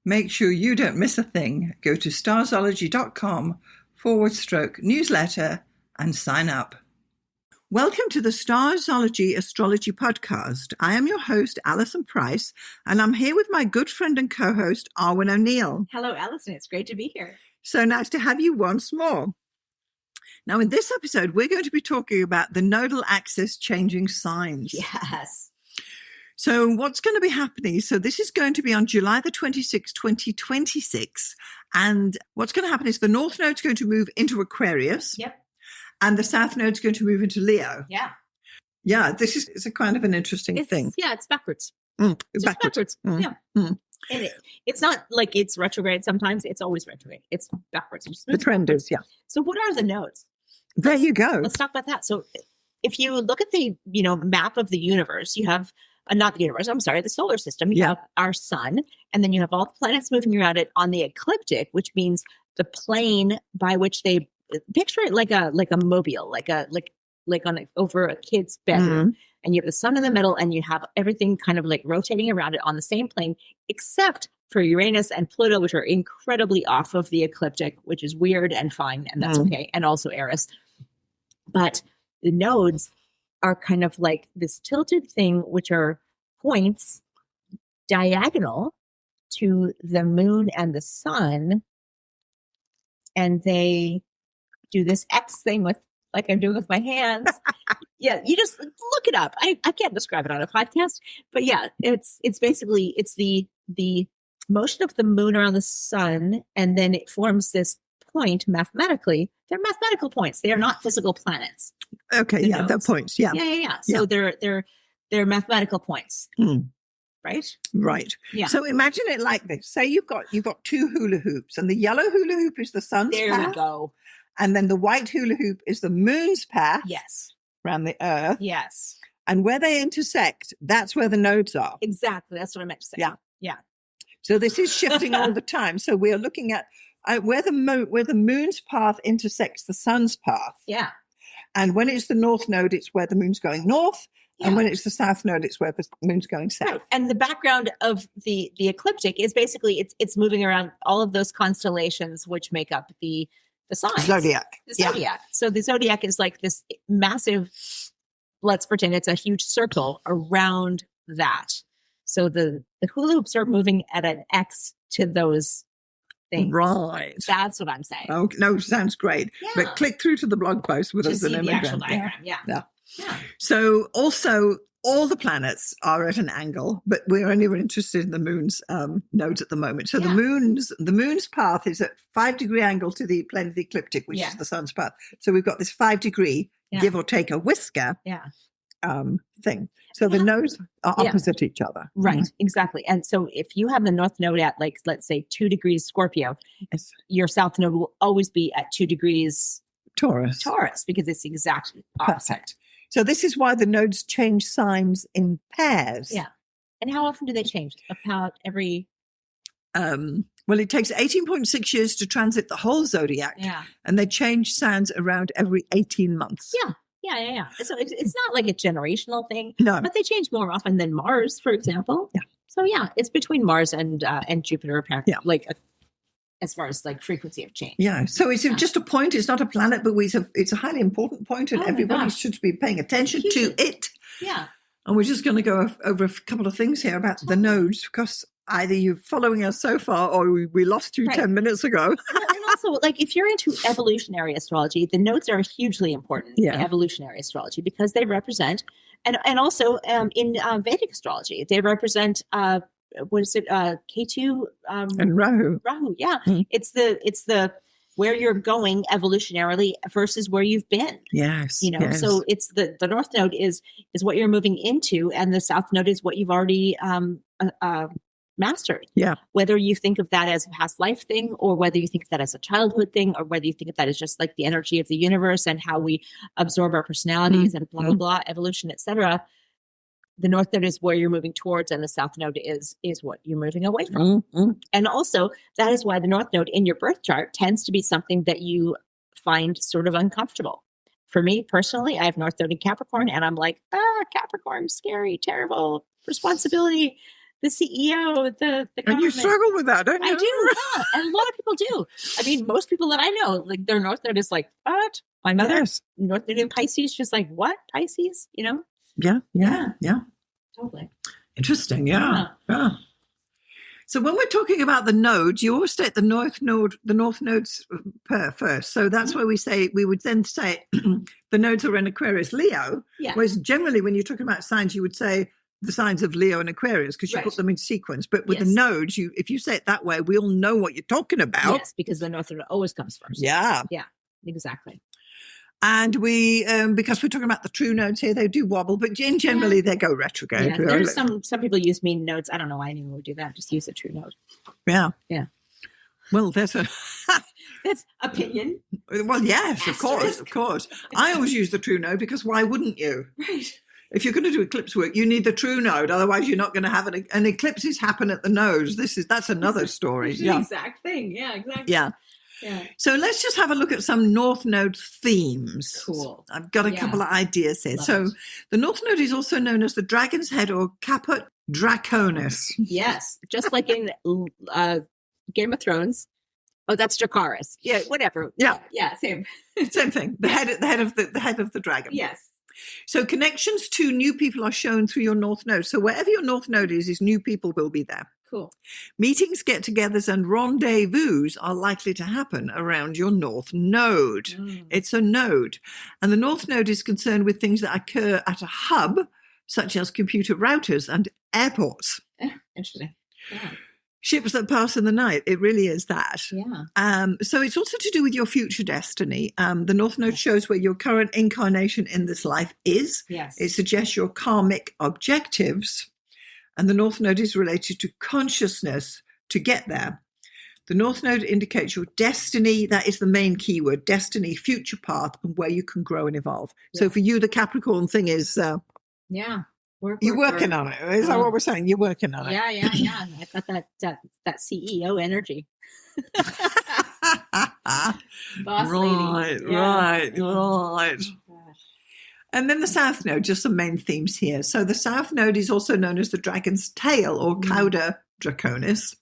Make sure you don't miss a thing. Go to starzology.com/newsletter and sign up. Welcome to the Starzology Astrology Podcast. I am your host, Alison Price, and I'm here with my good friend and co-host, Arwynne O'Neill. Hello, Alison. It's great to be here. So nice to have you once more. Now, in this episode, we're going to be talking about the nodal axis changing signs. Yes. So what's going to be happening? So this is going to be on July the 26th, 2026. And what's going to happen is the North Node's going to move into Aquarius. Yep. And the South Node's going to move into Leo. Yeah. Yeah, this is a kind of an interesting thing. Yeah, it's backwards. Backwards. Yeah. And it's not like it's retrograde sometimes. It's always retrograde. It's backwards. The trend is, yeah. So what are the nodes? There you go. Let's talk about that. So if you look at the, map of the universe, you have, not the universe, I'm sorry, the solar system. You have our sun, and then you have all the planets moving around it on the ecliptic, which means the plane by which they picture it like a mobile, like on over a kid's bedroom. And you have the sun in the middle, and you have everything kind of like rotating around it on the same plane, except for Uranus and Pluto, which are incredibly off of the ecliptic, which is weird and fine, and that's okay. And also Eris. But the nodes are kind of like this tilted thing, which are points diagonal to the moon and the sun. And they do this X thing with, like I'm doing with my hands. Yeah, you just look it up. I can't describe it on a podcast, but yeah, it's basically, it's the motion of the moon around the sun, and then it forms this point mathematically. They're mathematical points. They are not physical planets. Okay, yeah, they're points. Yeah. Yeah. So they're mathematical points. Right? Right. Yeah. So imagine it like this. Say you've got two hula hoops, and the yellow hula hoop is the sun's path. There we go. And then the white hula hoop is the moon's path. Yes. Around the earth. Yes. And where they intersect, that's where the nodes are. Exactly. That's what I meant to say. Yeah. Yeah. So this is shifting all the time. So we are looking at where the moon's path intersects the sun's path. Yeah. And when it's the North Node, it's where the moon's going north. Yeah. And when it's the South Node, it's where the moon's going south. Right. And the background of the ecliptic is basically it's moving around all of those constellations which make up the signs. Zodiac. The zodiac. Yeah. So the zodiac is like this massive, let's pretend it's a huge circle around that. So the hula hoops are moving at an X to those things. Right. That's what I'm saying. Oh, no, sounds great. Yeah. But click through to the blog post with us an image. The actual diagram. Yeah. So also all the planets are at an angle, but we're only interested in the moon's nodes at the moment. So the moon's path is at 5-degree angle to the plane of the ecliptic, which is the sun's path. So we've got this 5-degree, give or take a whisker, thing. So the nodes are opposite each other. Right, exactly. And so if you have the North Node at, like, let's say 2 degrees Scorpio, your South Node will always be at 2 degrees Taurus, because it's exactly opposite. Perfect. So this is why the nodes change signs in pairs. Yeah. And how often do they change? About every... Well, it takes 18.6 years to transit the whole zodiac. Yeah. And they change signs around every 18 months. Yeah. So it's not like a generational thing. No. But they change more often than Mars, for example. Yeah. So yeah, it's between Mars and Jupiter, apparently. Yeah. Like as far as like frequency of change. Yeah. So it's just a point. It's not a planet, but it's a highly important point, and everybody should be paying attention to it. Yeah. And we're just going to go over a couple of things here about the nodes, because either you're following us so far or we lost you 10 minutes ago. And also, like, if you're into evolutionary astrology, the nodes are hugely important in evolutionary astrology because they represent, and also in Vedic astrology, they represent what is it? Ketu and Rahu. Rahu, yeah. It's the where you're going evolutionarily versus where you've been. Yes. So it's the North Node is what you're moving into, and the South Node is what you've already mastered. Yeah. Whether you think of that as a past life thing, or whether you think of that as a childhood thing, or whether you think of that as just like the energy of the universe and how we absorb our personalities and blah, blah, blah, evolution, etc. The North Node is where you're moving towards, and the South Node is what you're moving away from. And also, that is why the North Node in your birth chart tends to be something that you find sort of uncomfortable. For me personally, I have North Node in Capricorn, and I'm like, Capricorn, scary, terrible, responsibility. the CEO, the And government. you struggle with that, don't you? I do, yeah. And a lot of people do. I mean, most people that I know, like their North Node is like, what? My mother, Yes. North Node in Pisces, she's like, what? Pisces? You know? Yeah. Totally. Interesting. Yeah. So when we're talking about the nodes, you always state the North nodes first. So that's why we would then say the nodes are in Aquarius, Leo. Yeah. Whereas generally when you're talking about signs, you would say the signs of Leo and Aquarius because you put them in sequence. But with the nodes, if you say it that way, we all know what you're talking about. Yes, because the North Node always comes first. Yeah. Yeah, exactly. And we, because we're talking about the true nodes here, they do wobble, but generally they go retrograde. Yeah, there's some people use mean nodes. I don't know why anyone would do that. Just use a true node. Yeah. Yeah. Well, that's opinion. Well, yes, of course. I always use the true node because why wouldn't you? Right. If you're going to do eclipse work, you need the true node. Otherwise, you're not going to have it. And eclipses happen at the nodes. That's another story. It's the exact thing. Yeah, exactly. Yeah. Yeah. So let's just have a look at some North Node themes. Cool. I've got a couple of ideas here. The North Node is also known as the Dragon's Head or Caput Draconis. Yes, just like in Game of Thrones. Oh, that's Dracarys. Yeah, whatever. Yeah, same. Same thing. The head of the dragon. Yes. So connections to new people are shown through your North Node. So wherever your North Node is new people will be there. Cool. Meetings, get-togethers, and rendezvous are likely to happen around your North Node. It's a node. And the North Node is concerned with things that occur at a hub, such as computer routers and airports. Interesting. Yeah. Ships that pass in the night. It really is that. Yeah. So it's also to do with your future destiny. The North Node shows where your current incarnation in this life is. Yes. It suggests your karmic objectives. And the North Node is related to consciousness to get there. The North Node indicates your destiny. That is the main keyword, destiny, future path, and where you can grow and evolve. Yeah. So for you, the Capricorn thing is... you're working on it. Is that what we're saying? You're working on it. Yeah. I got that CEO energy. Boss lady. Right. Oh, and then the South Node, just some main themes here. So the South Node is also known as the Dragon's Tail or Cauda Draconis.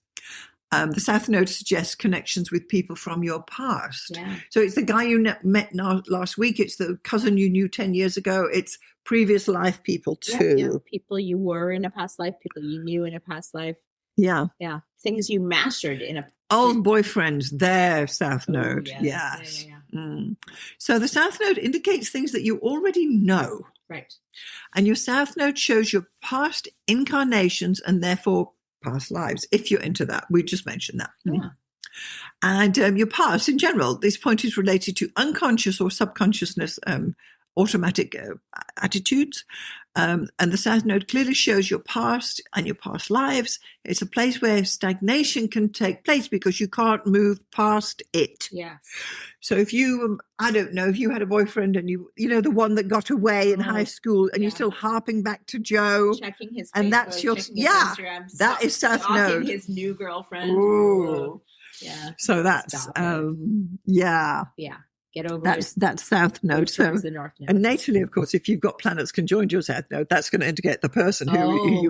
The South Node suggests connections with people from your past. Yeah. So it's the guy you met last week. It's the cousin you knew 10 years ago. It's previous life people too. Yeah. People you were in a past life, people you knew in a past life. Yeah. Yeah. Things you mastered in a old boyfriends, their South Node. Yes. Yeah. So the South Node indicates things that you already know. Right. And your South Node shows your past incarnations and therefore past lives, if you're into that. We just mentioned that. Yeah. And your past in general, this point is related to unconscious or subconsciousness automatic attitudes. And the South Node clearly shows your past and your past lives. It's a place where stagnation can take place because you can't move past it. Yeah. So if you, I don't know, if you had a boyfriend and you know, the one that got away in high school and you're still harping back to Joe. Checking his and Facebook, that's your, Instagram, that is South Node. His new girlfriend. Ooh. Yeah. So that's, Yeah. Get over it. That's South Node. So, the North Node. and natally, of course, if you've got planets conjoined your South Node, that's going to indicate the person who you're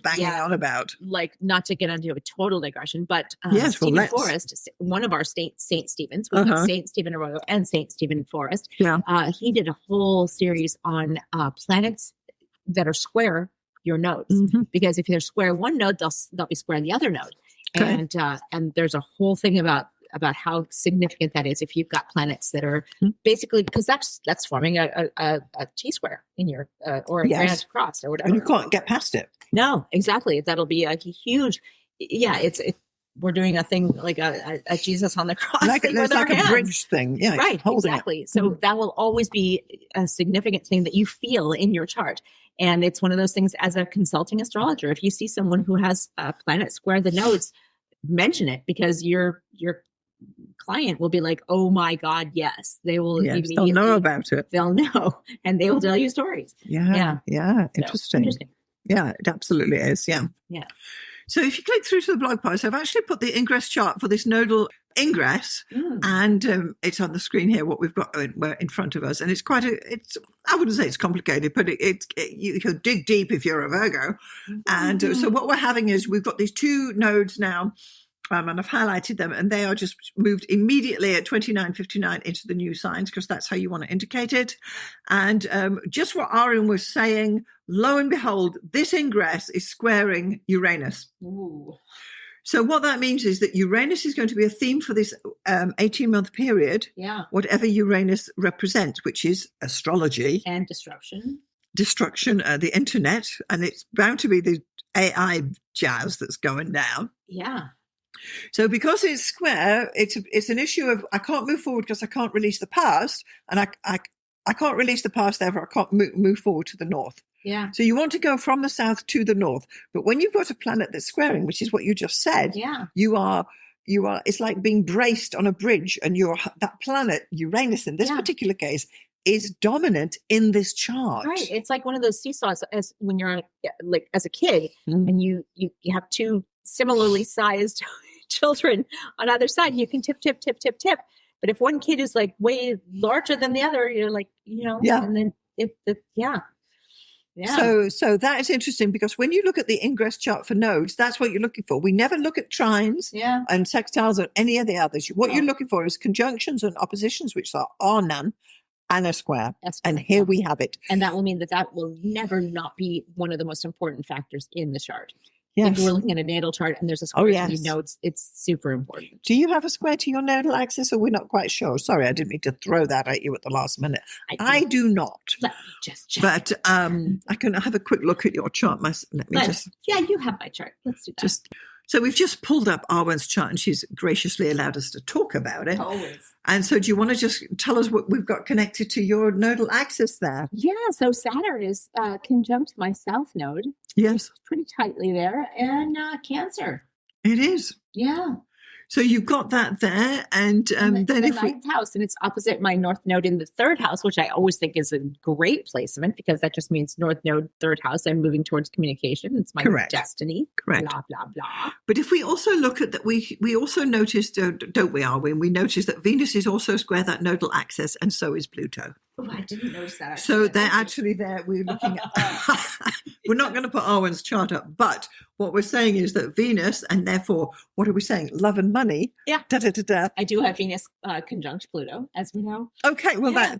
banging on about. Like, not to get into a total digression, but Stephen Forrest, one of our Saint Stephens, we've got Saint Stephen Arroyo and Saint Stephen Forrest. Yeah. He did a whole series on planets that are square your nodes, because if they're square one node, they'll be square the other node. Okay. And there's a whole thing about how significant that is if you've got planets that are basically, because that's forming a T-square in your or a grand cross or whatever. And you can't get past it. No, exactly. That'll be a huge, we're doing a thing like a Jesus on the cross. Like a bridge thing. Yeah. Right. Exactly. It. So that will always be a significant thing that you feel in your chart. And it's one of those things as a consulting astrologer, if you see someone who has a planet square the nodes, mention it, because your client will be like, oh my God, yes. They will they'll know about it. They'll know, and they will tell you stories. Yeah. Interesting. Yeah, it absolutely is. Yeah. Yeah. So if you click through to the blog post, I've actually put the ingress chart for this nodal ingress, and it's on the screen here what we've got in front of us, and it's quite I wouldn't say it's complicated, but you can dig deep if you're a Virgo. And so what we're having is we've got these two nodes now, and I've highlighted them, and they are just moved immediately at 29:59 into the new signs, because that's how you want to indicate it. And just what Arwynne was saying, lo and behold, this ingress is squaring Uranus. Ooh. So what that means is that Uranus is going to be a theme for this 18-month period, whatever Uranus represents, which is astrology. And destruction, the internet, and it's bound to be the AI jazz that's going down. Yeah. So because it's square, it's an issue of I can't move forward because I can't release the past, and I can't release the past, therefore I can't move forward to the north. Yeah. So you want to go from the south to the north. But when you've got a planet that's squaring, which is what you just said, you are, it's like being braced on a bridge, and that planet, Uranus in this particular case, is dominant in this chart. Right. It's like one of those seesaws as when you're like as a kid and you have two similarly sized children on either side, you can tip. But if one kid is like way larger than the other, you're like, and then So that is interesting, because when you look at the ingress chart for nodes, that's what you're looking for. We never look at trines and sextiles or any of the others. What you're looking for is conjunctions and oppositions, which are none, and a square. And here we have it. And that will mean that will never not be one of the most important factors in the chart. Yes. If we're looking at a natal chart and there's a square to your nodes, it's super important. Do you have a square to your nodal axis, or we're not quite sure? Sorry, I didn't mean to throw that at you at the last minute. I do not. Let me just check. But I can have a quick look at your chart. Yeah, you have my chart. Let's do that. So we've just pulled up Arwynne's chart, and she's graciously allowed us to talk about it. Always. And so do you want to just tell us what we've got connected to your nodal axis there? Yeah, so Saturn is conjunct my south node. Yes. Pretty tightly there. And Cancer. It is. Yeah. So you've got that there, and then the ninth house, and it's opposite my north node in the third house, which I always think is a great placement, because that just means north node, third house. I'm moving towards communication. It's my destiny. Correct. Blah blah blah. But if we also look at that, we also noticed, don't we, Arwynne? We noticed that Venus is also square that nodal axis, and so is Pluto. Oh, I didn't notice that. So they're actually there. We're looking at. We're not going to put Arwynne's chart up, but what we're saying is that Venus, and therefore, what are we saying? Love and money. Yeah. Da, da, da, da. I do have Venus conjunct Pluto, as we know. Okay. Well,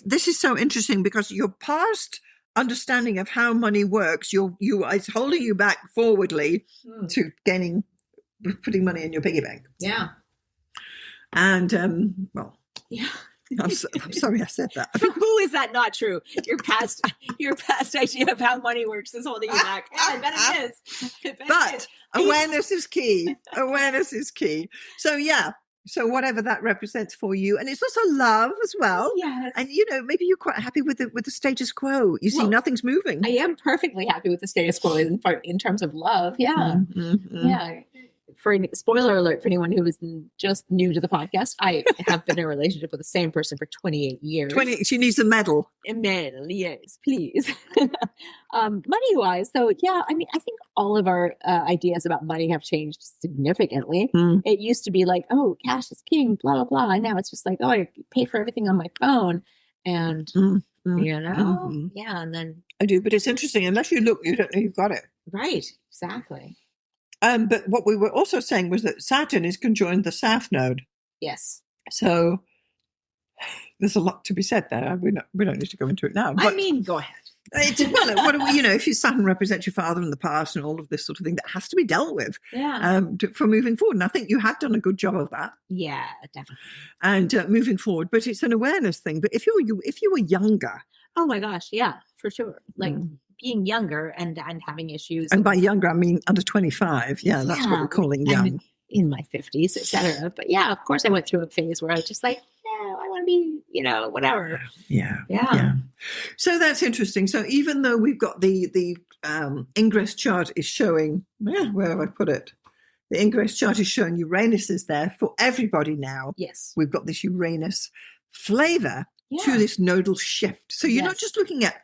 this is so interesting, because your past understanding of how money works, it's holding you back forwardly to putting money in your piggy bank. Yeah. And yeah. I'm sorry I said that. For who is that not true? Your past idea of how money works is holding you back. Yeah, I bet it is. But awareness is key. Awareness is key. So so whatever that represents for you, and it's also love as well. Yes. And maybe you're quite happy with the status quo. You see, nothing's moving. I am perfectly happy with the status quo in terms of love. Yeah. Mm-hmm. Yeah. For spoiler alert for anyone who is just new to the podcast, I have been in a relationship with the same person for 28 years. She needs a medal. A medal, yes, please. Money-wise, so I mean, I think all of our ideas about money have changed significantly. It used to be like, oh, cash is king, blah, blah, blah. And now it's just like, oh, I pay for everything on my phone. And, yeah, and then. I do, but it's interesting. Unless you look, you don't know you've got it. Right, exactly. But what we were also saying was that Saturn is conjoined the South Node. Yes. So there's a lot to be said there. We don't need to go into it now. But I mean, go ahead. If your Saturn represents your father in the past and all of this sort of thing, that has to be dealt with. Yeah. For moving forward. And I think you have done a good job of that. Yeah, definitely. And moving forward, but it's an awareness thing. But if you were younger. Oh my gosh, yeah, for sure. Like. Being younger and having issues. And by younger, I mean under 25. Yeah, that's what we're calling young. In my 50s, etc. But yeah, of course, I went through a phase where I was just like, I want to be, whatever. Yeah. So that's interesting. So even though we've got the ingress chart is showing, where have I put it? The ingress chart is showing Uranus is there for everybody now. Yes. We've got this Uranus flavor. To this nodal shift. So you're not just looking at,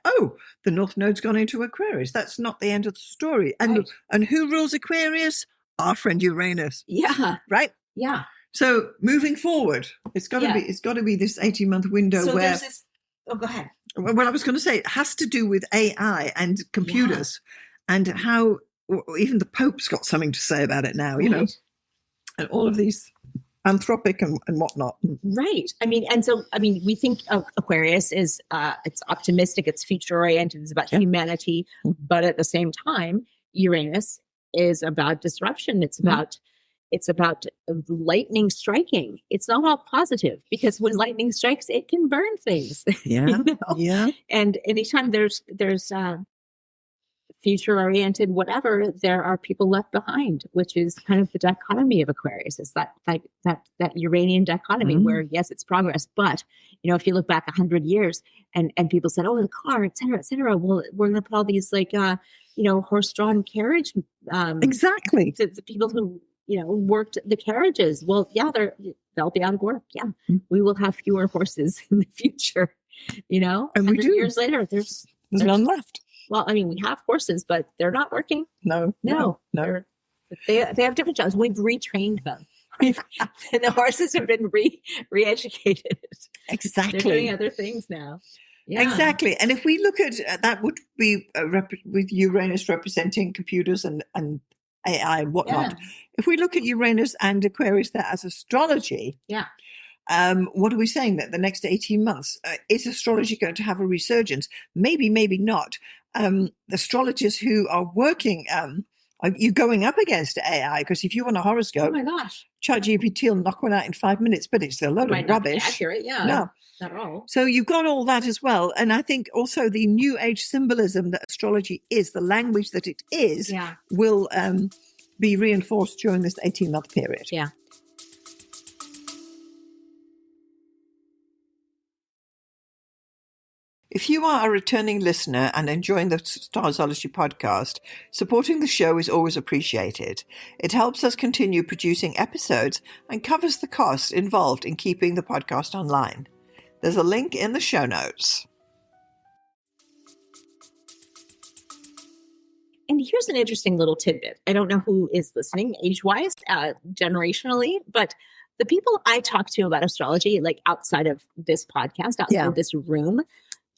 the North Node's gone into Aquarius. That's not the end of the story. And who rules Aquarius? Our friend Uranus. Yeah. Right? Yeah. So moving forward, it's got to be this 18-month window So where. there's this. Oh, go ahead. Well, I was going to say it has to do with AI and computers, and how even the Pope's got something to say about it now. Right. You know, and all of these Anthropic and whatnot. Right. We think of Aquarius is it's optimistic, it's future oriented, it's about humanity, but at the same time, Uranus is about disruption. It's about lightning striking. It's not all positive, because when lightning strikes, it can burn things. Yeah. You know? Yeah. And anytime there's future-oriented whatever, there are people left behind, which is kind of the dichotomy of Aquarius. It's that Uranian dichotomy where, yes, it's progress, but, you know, if you look back 100 years and people said, oh, the car, et cetera, well, we're going to put all these horse-drawn carriage. Exactly. The people who, worked the carriages. Well, yeah, they'll be out of work. Yeah. We will have fewer horses in the future, And we do. Years later, there's none left. Well, I mean, we have horses, but they're not working. No. They have different jobs. We've retrained them. And the horses have been re-educated. Exactly. They're doing other things now. Yeah. Exactly. And if we look at that, would be with Uranus representing computers and AI and whatnot. Yeah. If we look at Uranus and Aquarius there as astrology, what are we saying? That the next 18 months, is astrology going to have a resurgence? Maybe, maybe not. Astrologers who are working, are you going up against AI? Because if you want a horoscope, oh my gosh, ChatGPT will knock one out in 5 minutes, but it's a load of rubbish. Accurate, yeah. No. Not at all. So you've got all that as well. And I think also the new age symbolism that astrology is, the language that it is, will be reinforced during this 18-month period. Yeah. If you are a returning listener and enjoying the Starzology podcast, supporting the show is always appreciated. It helps us continue producing episodes and covers the costs involved in keeping the podcast online. There's a link in the show notes. And here's an interesting little tidbit. I don't know who is listening age-wise, generationally, but the people I talk to about astrology, like outside of this podcast, outside of this room,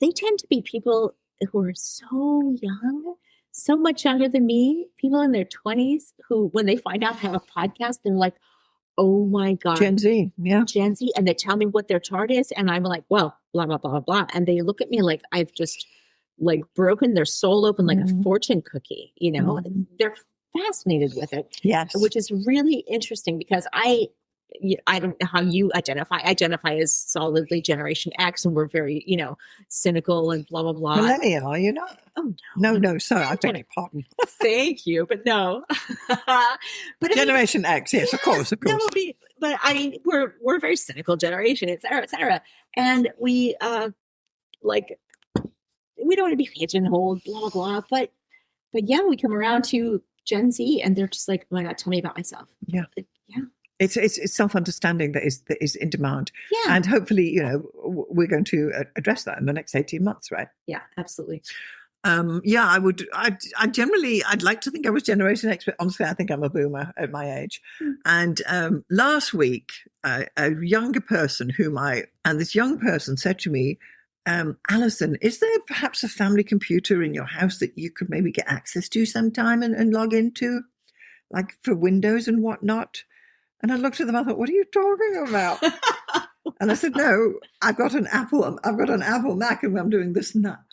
they tend to be people who are so young, so much younger than me, people in their 20s who, when they find out I have a podcast, they're like, oh my God. Gen Z, yeah. Gen Z. And they tell me what their chart is. And I'm like, well, blah, blah, blah, blah. And they look at me like I've just broken their soul open like a fortune cookie, They're fascinated with it. Yes. Which is really interesting because I don't know how you identify. I identify as solidly Generation X, and we're very, cynical and blah, blah, blah. Millennial, are you not? Oh, no. Sorry, I beg your pardon. Thank you, but no. But Generation X, yes, of course. But I mean, we're a very cynical generation, et cetera. And we, we don't want to be pigeonholed, blah, blah, blah. But yeah, we come around to Gen Z, and they're just like, oh my God, tell me about myself. Yeah. Yeah. It's self-understanding that is in demand. Yeah. And hopefully, we're going to address that in the next 18 months, right? Yeah, absolutely. I would. I'd like to think I was Generation X, but honestly, I think I'm a boomer at my age. And last week, a younger person this young person said to me, Alison, is there perhaps a family computer in your house that you could maybe get access to sometime and log into, like for Windows and whatnot? And I looked at them. I thought, "What are you talking about?" And I said, "No, I've got an Apple Mac, and I'm doing this and that."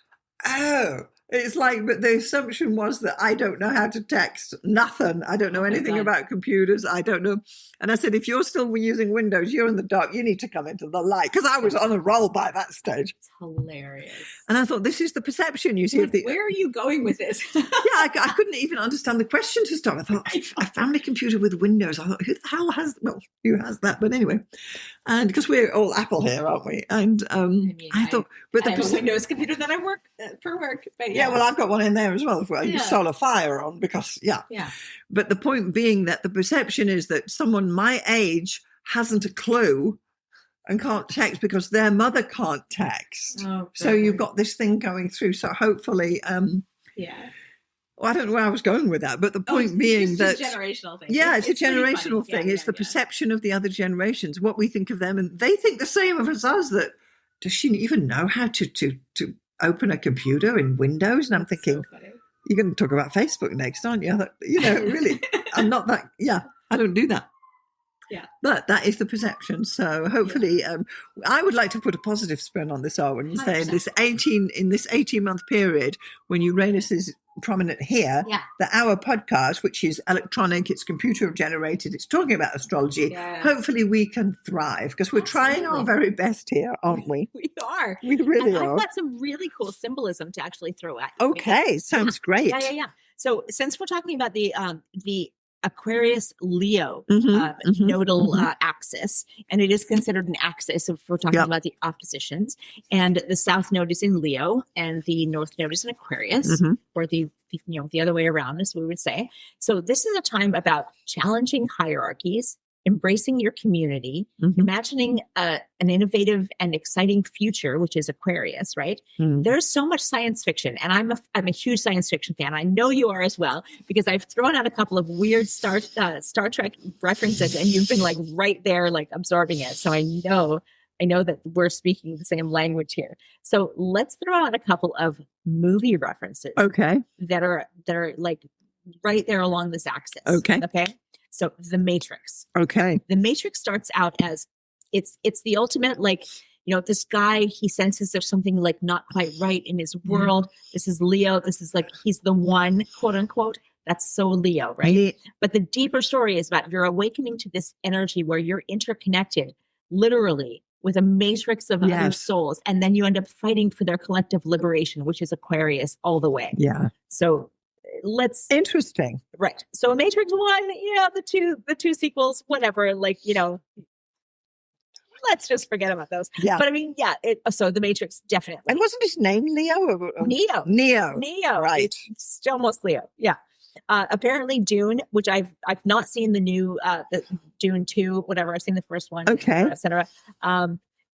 Oh, it's like, but the assumption was that I don't know how to text. Nothing. I don't know anything about computers. I don't know. And I said, if you're still using Windows, you're in the dark. You need to come into the light, because I was on a roll by that stage. It's hilarious. And I thought, this is the perception you see. Where are you going with this? I couldn't even understand the question to start. I thought, a family computer with Windows. I thought, who the hell has? Well, who has that? But anyway, and because we're all Apple here, aren't we? And I thought, but I have a Windows computer that I work for work. But yeah, well, I've got one in there as well. I use Solar Fire on because yeah. But the point being that the perception is that someone my age hasn't a clue and can't text because their mother can't text. So you've got this thing going through. So hopefully, I don't know where I was going with that, but the point being that it's a generational thing. Yeah, it's a pretty generational funny. thing. It's the perception of the other generations, what we think of them, and they think the same of us. That does she even know how to open a computer in Windows? And I'm thinking, So funny. you're going to talk about Facebook next, aren't you? Really, I'm not that. Yeah, I don't do that. Yeah. But that is the perception. So hopefully, I would like to put a positive spin on this, Arwynne, and say in this 18-month period when Uranus is prominent here, that our podcast, which is electronic, it's computer generated, it's talking about astrology, hopefully we can thrive because we're trying our very best here, aren't we? We are. We really are. I've got some really cool symbolism to actually throw at you. Okay, sounds great. Yeah. So since we're talking about the Aquarius Leo nodal axis, and it is considered an axis if we're talking about the oppositions, and the south node is in Leo and the north node is in Aquarius, or the other way around, as we would say. So this is a time about challenging hierarchies, embracing your community, imagining an innovative and exciting future, which is Aquarius, right? There's so much science fiction, and I'm a huge science fiction fan. I know you are as well, because I've thrown out a couple of weird Star Trek references, and you've been like right there, like absorbing it. So I know that we're speaking the same language here. So let's throw out a couple of movie references. Okay. That are like right there along this axis. Okay. So The Matrix. Okay. The Matrix starts out as it's the ultimate, like, this guy, he senses there's something like not quite right in his world. This is Leo. This is like, he's the one, quote unquote. That's so Leo, right? Yeah. But the deeper story is about you're awakening to this energy where you're interconnected, literally, with a matrix of other souls. And then you end up fighting for their collective liberation, which is Aquarius all the way. Yeah. So interesting. Right. So Matrix 1, the two sequels, whatever, like, let's just forget about those. Yeah. But I mean, so The Matrix, definitely. And wasn't his name Leo? Neo. Right. It's almost Leo. Yeah. Apparently Dune, which I've not seen the new the Dune 2, whatever. I've seen the first one, et cetera.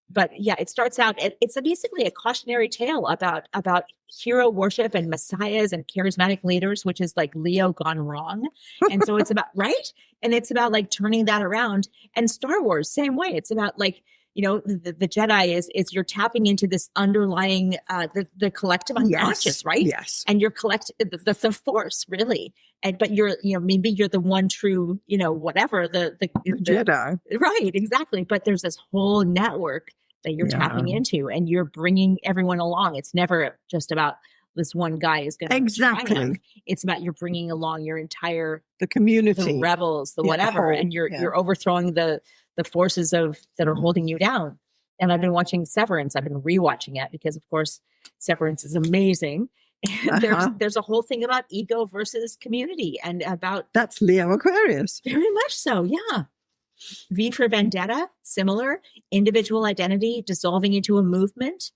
But yeah, it starts out, it's basically a cautionary tale about hero worship and messiahs and charismatic leaders, which is like Leo gone wrong. And so it's about, right? And it's about like turning that around. And Star Wars, same way. It's about like, the Jedi is you're tapping into this underlying, the collective unconscious, right? Yes. And you're the force, really. But you're, maybe you're the one true, whatever, the Jedi. Right, exactly. But there's this whole network that you're tapping into, and you're bringing everyone along. It's never just about this one guy is going to exactly. It's about you're bringing along your entire the community, the rebels, the whatever, and you're overthrowing the forces that are holding you down. And I've been watching Severance. I've been rewatching it because, of course, Severance is amazing. And there's a whole thing about ego versus community, and about that's Leo Aquarius. Very much so, yeah. V for Vendetta, similar. Individual identity dissolving into a movement.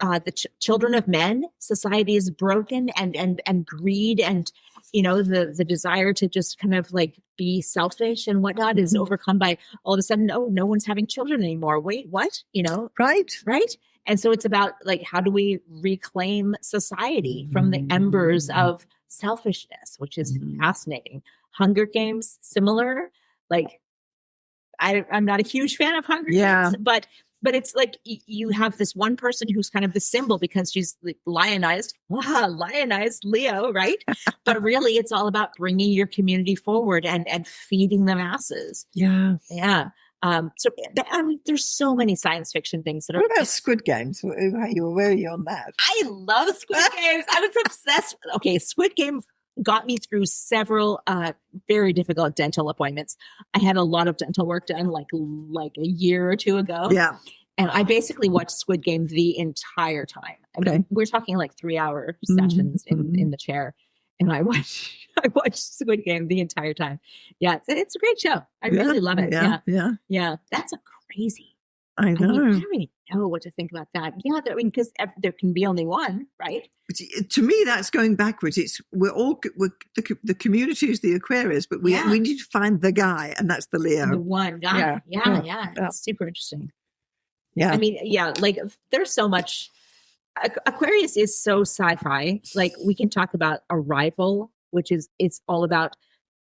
The children of men, society is broken, and greed and the desire to just kind of like be selfish and whatnot is overcome by all of a sudden, no one's having children anymore. Wait, what? Right. And so it's about like, how do we reclaim society from the embers of selfishness, which is fascinating. Hunger Games, similar. Like, I'm not a huge fan of Hunger Games, but it's like you have this one person who's kind of the symbol because she's like lionized Leo, right? But really, it's all about bringing your community forward and feeding the masses. Yeah. So I mean, there's so many science fiction things that are. What about Squid Games? Where are you on that? I love Squid Games. I was obsessed. Okay, Squid Game got me through several very difficult dental appointments. I had a lot of dental work done like a year or two ago. Yeah. And I basically watched Squid Game the entire time. I mean, we're talking like 3-hour sessions in the chair. And I watched Squid Game the entire time. Yeah, it's a great show. I really love it. Yeah. That's a crazy. I know. I don't really know what to think about that. Yeah, because there can be only one, right? To me, that's going backwards. We're the community is the Aquarius, but we need to find the guy, and that's the Leo. The one guy. Yeah. It's super interesting. Yeah. I mean, like there's so much Aquarius is so sci-fi. Like we can talk about arrival, which is it's all about.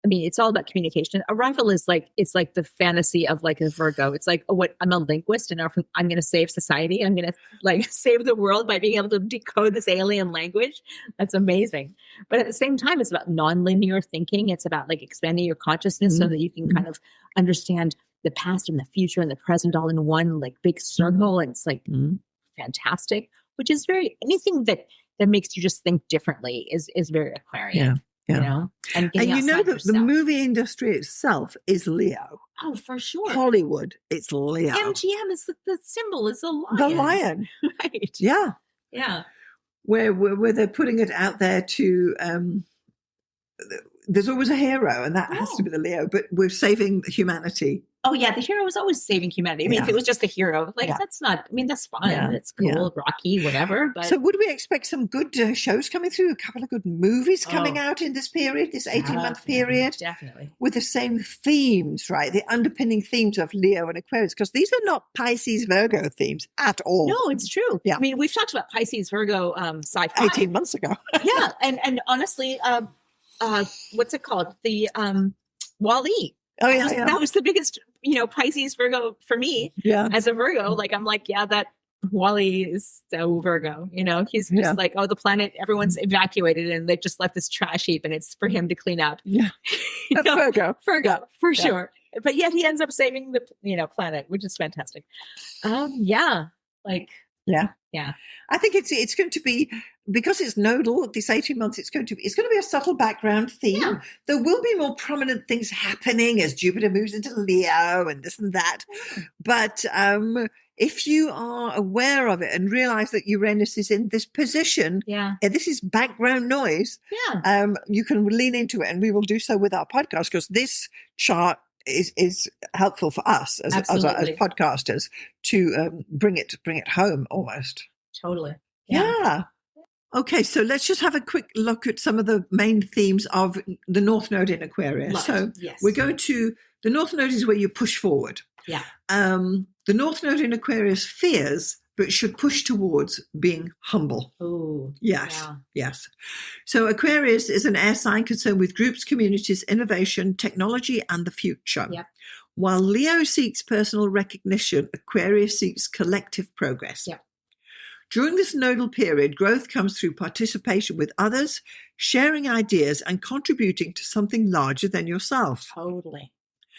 I mean, it's all about communication. Arrival is like it's like the fantasy of like a Virgo. It's like, oh, what I'm a linguist and I'm going to save society. I'm going to like save the world by being able to decode this alien language. That's amazing. But at the same time, it's about nonlinear thinking. It's about like expanding your consciousness so that you can kind of understand the past and the future and the present all in one like big circle. And it's like fantastic. Which is very anything that makes you just think differently is very Aquarian. Yeah. You know, and you know that the movie industry itself is Leo. Oh, for sure. Hollywood, it's Leo. MGM is the symbol is a lion. The lion, right? Yeah, yeah. Where they're putting it out there to. There's always a hero, and that has to be the Leo. But we're saving humanity. Oh yeah, the hero is always saving humanity. I mean, if it was just the hero, like that's not. I mean, that's fine. Yeah. It's cool, Rocky, whatever. But so, would we expect some good shows coming through? A couple of good movies coming out in this period, this 18-month period, definitely with the same themes, right? The underpinning themes of Leo and Aquarius, because these are not Pisces Virgo themes at all. No, it's true. Yeah, I mean, we've talked about Pisces Virgo sci-fi 18 months ago. Yeah, and honestly, what's it called? The Wall-E. Oh yeah, that was the biggest, Pisces Virgo for me. Yeah, as a Virgo, like I'm like, that Wall-E is so Virgo. He's just like, oh, the planet, everyone's evacuated, and they just left this trash heap, and it's for him to clean up. Yeah, Virgo for sure. But yet he ends up saving the planet, which is fantastic. Yeah. I think it's going to be, because it's nodal, this 18 months, it's going to be a subtle background theme. Yeah. There will be more prominent things happening as Jupiter moves into Leo and this and that. But if you are aware of it and realize that Uranus is in this position, and this is background noise, you can lean into it, and we will do so with our podcast, because this chart is helpful for us as podcasters to bring it home almost. Totally. Yeah. Okay, so let's just have a quick look at some of the main themes of the North Node in Aquarius. So we're going to, the North Node is where you push forward. Yeah. The North Node in Aquarius fears, but should push towards being humble. Oh, yes. So Aquarius is an air sign concerned with groups, communities, innovation, technology, and the future. Yeah. While Leo seeks personal recognition, Aquarius seeks collective progress. Yeah. During this nodal period, growth comes through participation with others, sharing ideas, and contributing to something larger than yourself. Totally.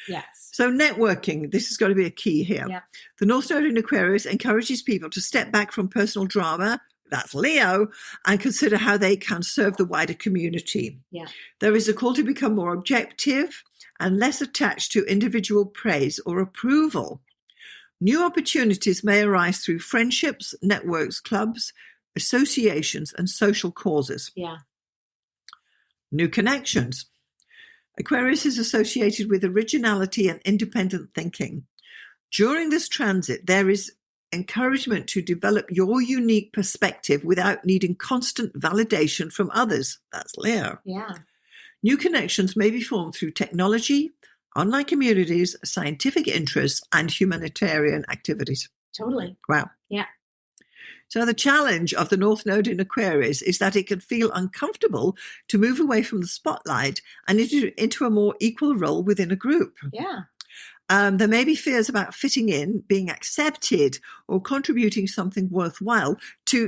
Yes. So networking, this has got to be a key here. Yeah. The North Node in Aquarius encourages people to step back from personal drama, that's Leo, and consider how they can serve the wider community. Yeah. There is a call to become more objective and less attached to individual praise or approval. New opportunities may arise through friendships, networks, clubs, associations, and social causes. Yeah. New connections. Aquarius is associated with originality and independent thinking. During this transit, there is encouragement to develop your unique perspective without needing constant validation from others. That's Leo. Yeah. New connections may be formed through technology, online communities, scientific interests, and humanitarian activities. Totally. Wow. Yeah. So the challenge of the North Node in Aquarius is that it can feel uncomfortable to move away from the spotlight and into a more equal role within a group. Yeah. There may be fears about fitting in, being accepted, or contributing something worthwhile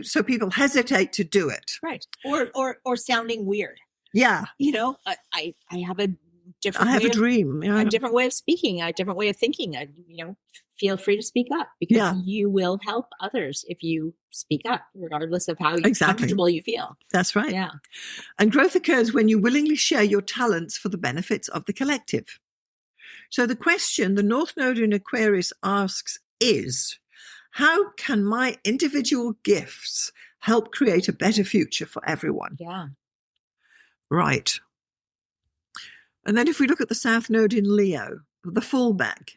so people hesitate to do it. Right. Or sounding weird. Yeah. I have a different I have a dream. A different way of speaking, a different way of thinking. Feel free to speak up, because you will help others if you speak up, regardless of how comfortable you feel. That's right. Yeah. And growth occurs when you willingly share your talents for the benefits of the collective. So the question the North Node in Aquarius asks is, how can my individual gifts help create a better future for everyone? Yeah. Right. And then if we look at the South Node in Leo, the fallback,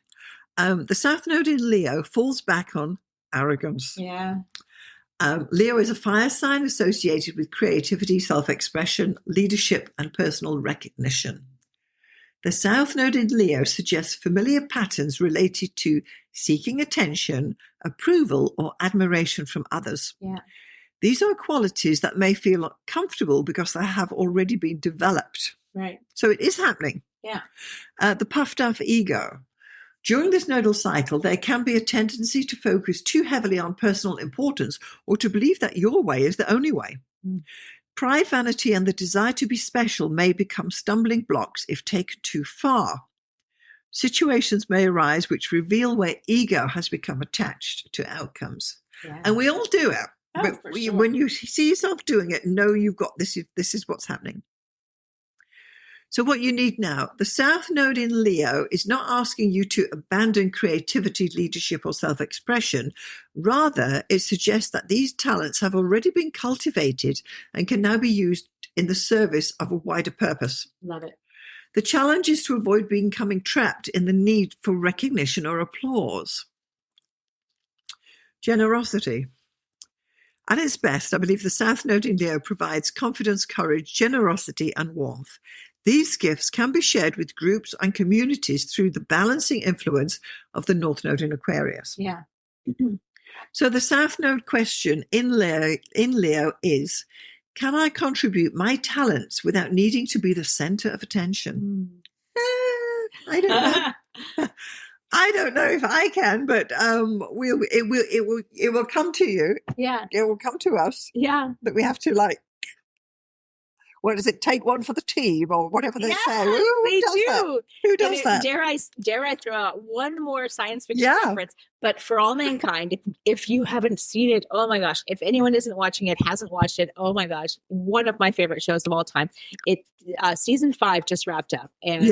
the South Node in Leo falls back on arrogance. Yeah. Leo is a fire sign associated with creativity, self-expression, leadership, and personal recognition. The South Node in Leo suggests familiar patterns related to seeking attention, approval, or admiration from others. Yeah. These are qualities that may feel comfortable because they have already been developed. Right. So it is happening. Yeah. The puffed up ego. During this nodal cycle, there can be a tendency to focus too heavily on personal importance or to believe that your way is the only way. Pride, vanity, and the desire to be special may become stumbling blocks if taken too far. Situations may arise which reveal where ego has become attached to outcomes. Yeah. And we all do it. Oh, But for sure. when you see yourself doing it, know you've got this is what's happening. So what you need now, the South Node in Leo is not asking you to abandon creativity, leadership, or self-expression. Rather, it suggests that these talents have already been cultivated and can now be used in the service of a wider purpose. Love it. The challenge is to avoid becoming trapped in the need for recognition or applause. Generosity. At its best, I believe the South Node in Leo provides confidence, courage, generosity, and warmth. These gifts can be shared with groups and communities through the balancing influence of the North Node in Aquarius. Yeah. So the South Node question in Leo is, can I contribute my talents without needing to be the center of attention? I don't know. I don't know if I can, but it will come to you. Yeah. It will come to us. Yeah. That we have to, like, what is it? Take one for the team, or whatever they say. They do. Who does that? Dare I throw out one more science fiction Yeah. reference? But For All Mankind, if you haven't seen it, oh my gosh! If anyone isn't watching it, hasn't watched it, oh my gosh! One of my favorite shows of all time. Season 5 just wrapped up, and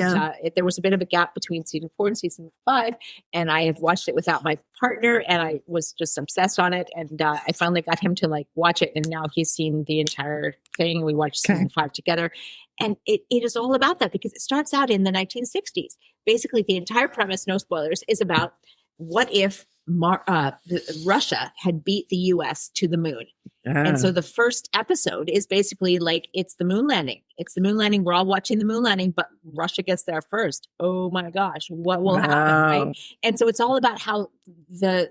there was a bit of a gap between season 4 and season 5, and I have watched it without my partner, and I was just obsessed on it, and I finally got him to like watch it, and now he's seen the entire thing. We watched season 5 together, and it is all about that because it starts out in the 1960s. Basically, the entire premise, no spoilers, is about what if Russia had beat the U.S. to the moon. And so the first episode is basically like, it's the moon landing. It's the moon landing. We're all watching the moon landing, but Russia gets there first. Oh my gosh, what will happen? Right? And so it's all about how the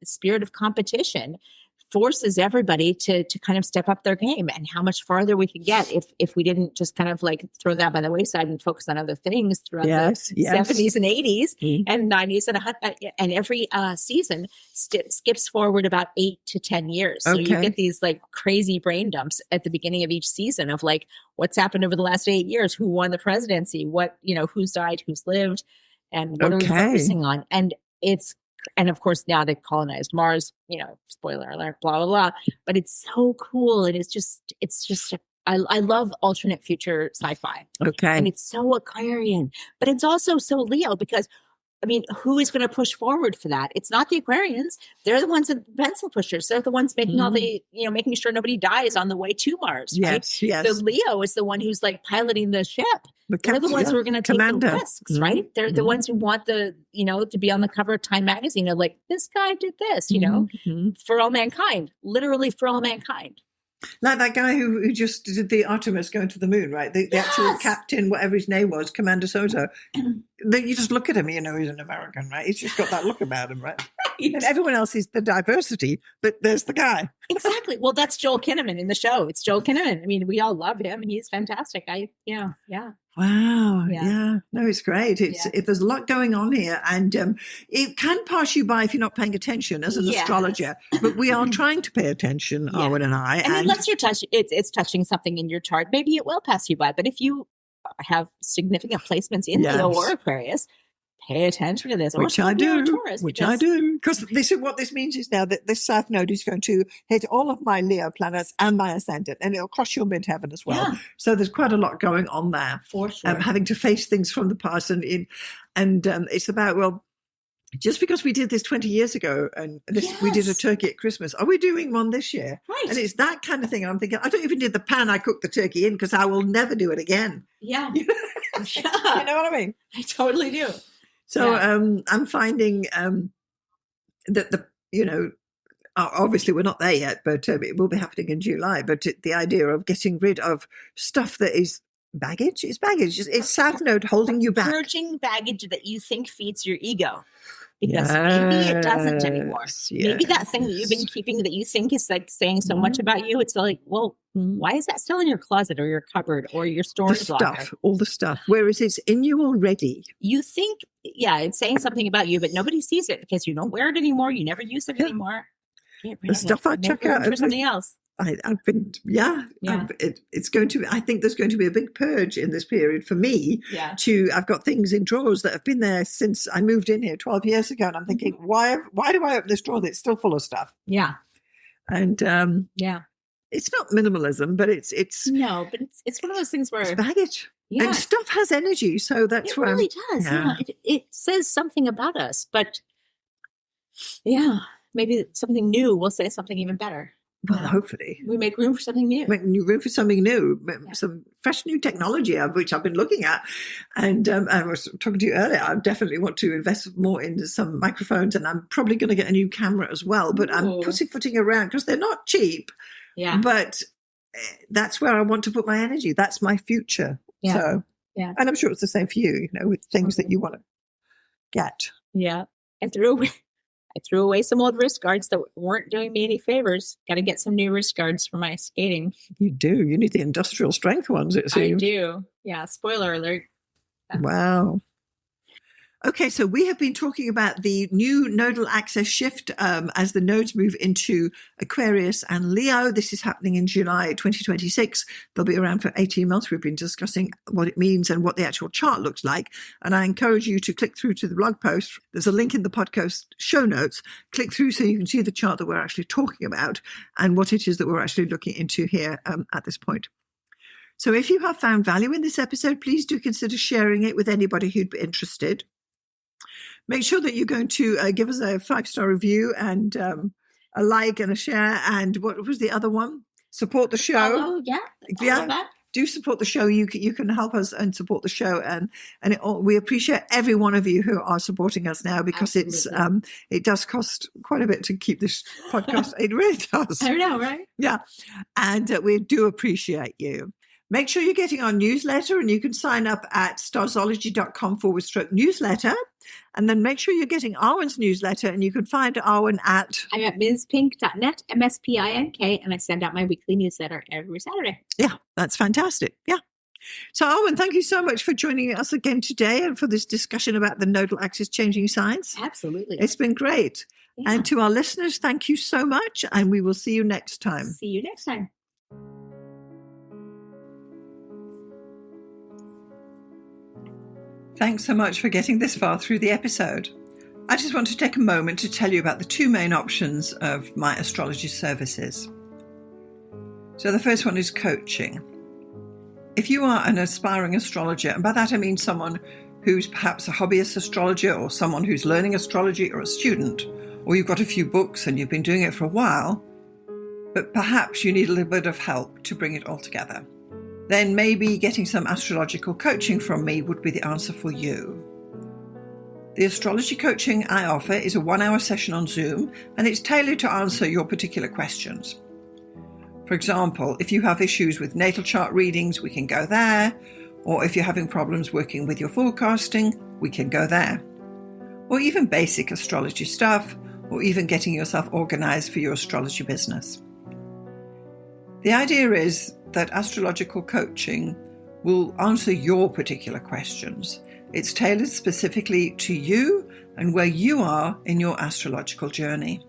spirit of competition forces everybody to kind of step up their game, and how much farther we could get if we didn't just kind of like throw that by the wayside and focus on other things throughout the 70s and 80s and 90s and every season skips forward about 8 to 10 years. So you get these like crazy brain dumps at the beginning of each season of like what's happened over the last 8 years, who won the presidency, who's died, who's lived, and what are we focusing on. And of course, now they've colonized Mars, spoiler alert, blah, blah, blah. But it's so cool. And I love alternate future sci-fi. Okay. And it's so Aquarian, but it's also so Leo because, I mean, who is going to push forward for that? It's not the Aquarians. They're the ones that pencil pushers. They're the ones making all the, making sure nobody dies on the way to Mars. Right? Yes. So Leo is the one who's like piloting the ship. They're the ones who are going to take the risks, right? They're the ones who want to be on the cover of Time magazine. They're like, this guy did this, for all mankind, literally for all mankind. Like that guy who just did the Artemis going to the moon, right? The actual captain, whatever his name was, Commander Soto. You just look at him, he's an American, right? He's just got that look about him, right? And everyone else is the diversity, but there's the guy. Exactly. Well, that's Joel Kinnaman in the show. It's Joel Kinnaman. I mean, we all love him. He's fantastic. Wow. Yeah. No, it's great. There's a lot going on here, and it can pass you by if you're not paying attention as an astrologer. But we are trying to pay attention, Arwynne and I. And unless it's touching something in your chart, maybe it will pass you by. But if you have significant placements in Leo or Aquarius, pay attention to this. Which I do. Because what this means is now that this South Node is going to hit all of my Leo planets and my ascendant, and it'll cross your midheaven as well. Yeah. So there's quite a lot going on there. For sure. Having to face things from the past. And it's about, just because we did this 20 years ago and we did a turkey at Christmas, are we doing one this year? Right. And it's that kind of thing. And I'm thinking, I don't even need the pan I cooked the turkey in because I will never do it again. Yeah. You know what I mean? I totally do. So I'm finding that obviously we're not there yet, but it will be happening in July. But the idea of getting rid of stuff that is baggage, it's South Node holding you back. Purging baggage that you think feeds your ego. because maybe it doesn't anymore. Yes. Maybe that thing that you've been keeping that you think is like saying so much about you, it's like, well, why is that still in your closet or your cupboard or your The storage locker? stuff, all the stuff. Whereas it's in you already. You think, it's saying something about you, but nobody sees it because you don't wear it anymore. You never use it anymore. Get rid The of stuff it. I Make check room out for something else. I've been, Yeah. it's going to, I think there's going to be a big purge in this period for me. Yeah. I've got things in drawers that have been there since I moved in here 12 years ago. And I'm thinking, why do I open this drawer that's still full of stuff? Yeah. And it's not minimalism, but it's No, but it's one of those things where it's baggage. yeah, And stuff has energy. So that's it where really does. yeah. It says something about us, but maybe something new will say something even better. Well, hopefully. We make room for something new. Make room for something new, some fresh new technology, which I've been looking at. And I was talking to you earlier, I definitely want to invest more into some microphones, and I'm probably going to get a new camera as well. But I'm pussyfooting around because they're not cheap. Yeah. But that's where I want to put my energy. That's my future. Yeah. So, yeah. And I'm sure it's the same for you, with things that you want to get. Yeah. I threw away some old wrist guards that weren't doing me any favors. Got to get some new wrist guards for my skating. You do. You need the industrial strength ones, it seems. I do. Yeah. Spoiler alert. Wow. Okay, so we have been talking about the new nodal axis shift as the nodes move into Aquarius and Leo. This is happening in July 2026. They'll be around for 18 months. We've been discussing what it means and what the actual chart looks like. And I encourage you to click through to the blog post. There's a link in the podcast show notes. Click through so you can see the chart that we're actually talking about and what it is that we're actually looking into here at this point. So if you have found value in this episode, please do consider sharing it with anybody who'd be interested. Make sure that you're going to give us a 5-star review and a like and a share. And what was the other one? Support the show. Do support the show. You can help us and support the show. And we appreciate every one of you who are supporting us now because it does cost quite a bit to keep this podcast. It really does. I know, right? Yeah. And we do appreciate you. Make sure you're getting our newsletter, and you can sign up at starzology.com/newsletter. And then make sure you're getting Arwynne's newsletter, and you can find Arwynne at... I'm at mspink.net, MSPINK, and I send out my weekly newsletter every Saturday. Yeah, that's fantastic. Yeah. So, Arwynne, thank you so much for joining us again today and for this discussion about the nodal axis changing signs. Absolutely. It's been great. Yeah. And to our listeners, thank you so much, and we will see you next time. See you next time. Thanks so much for getting this far through the episode. I just want to take a moment to tell you about the two main options of my astrology services. So the first one is coaching. If you are an aspiring astrologer, and by that I mean someone who's perhaps a hobbyist astrologer or someone who's learning astrology or a student, or you've got a few books and you've been doing it for a while, but perhaps you need a little bit of help to bring it all together, then maybe getting some astrological coaching from me would be the answer for you. The astrology coaching I offer is a 1-hour session on Zoom, and it's tailored to answer your particular questions. For example, if you have issues with natal chart readings, we can go there. Or if you're having problems working with your forecasting, we can go there. Or even basic astrology stuff, or even getting yourself organized for your astrology business. The idea is that astrological coaching will answer your particular questions. It's tailored specifically to you and where you are in your astrological journey.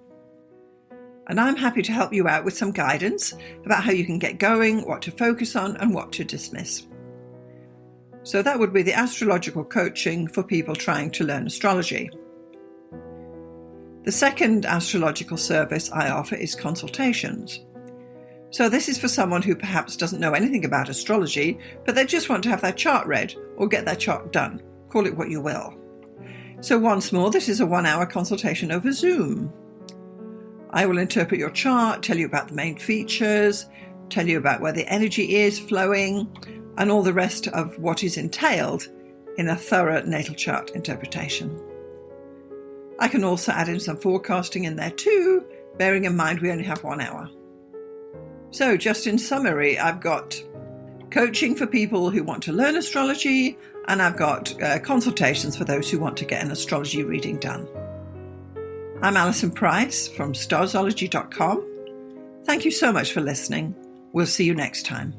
And I'm happy to help you out with some guidance about how you can get going, what to focus on, and what to dismiss. So that would be the astrological coaching for people trying to learn astrology. The second astrological service I offer is consultations. So this is for someone who perhaps doesn't know anything about astrology, but they just want to have their chart read or get their chart done. Call it what you will. So once more, this is a 1-hour consultation over Zoom. I will interpret your chart, tell you about the main features, tell you about where the energy is flowing, and all the rest of what is entailed in a thorough natal chart interpretation. I can also add in some forecasting in there too, bearing in mind we only have 1 hour. So just in summary, I've got coaching for people who want to learn astrology, and I've got consultations for those who want to get an astrology reading done. I'm Alison Price from Starzology.com. Thank you so much for listening. We'll see you next time.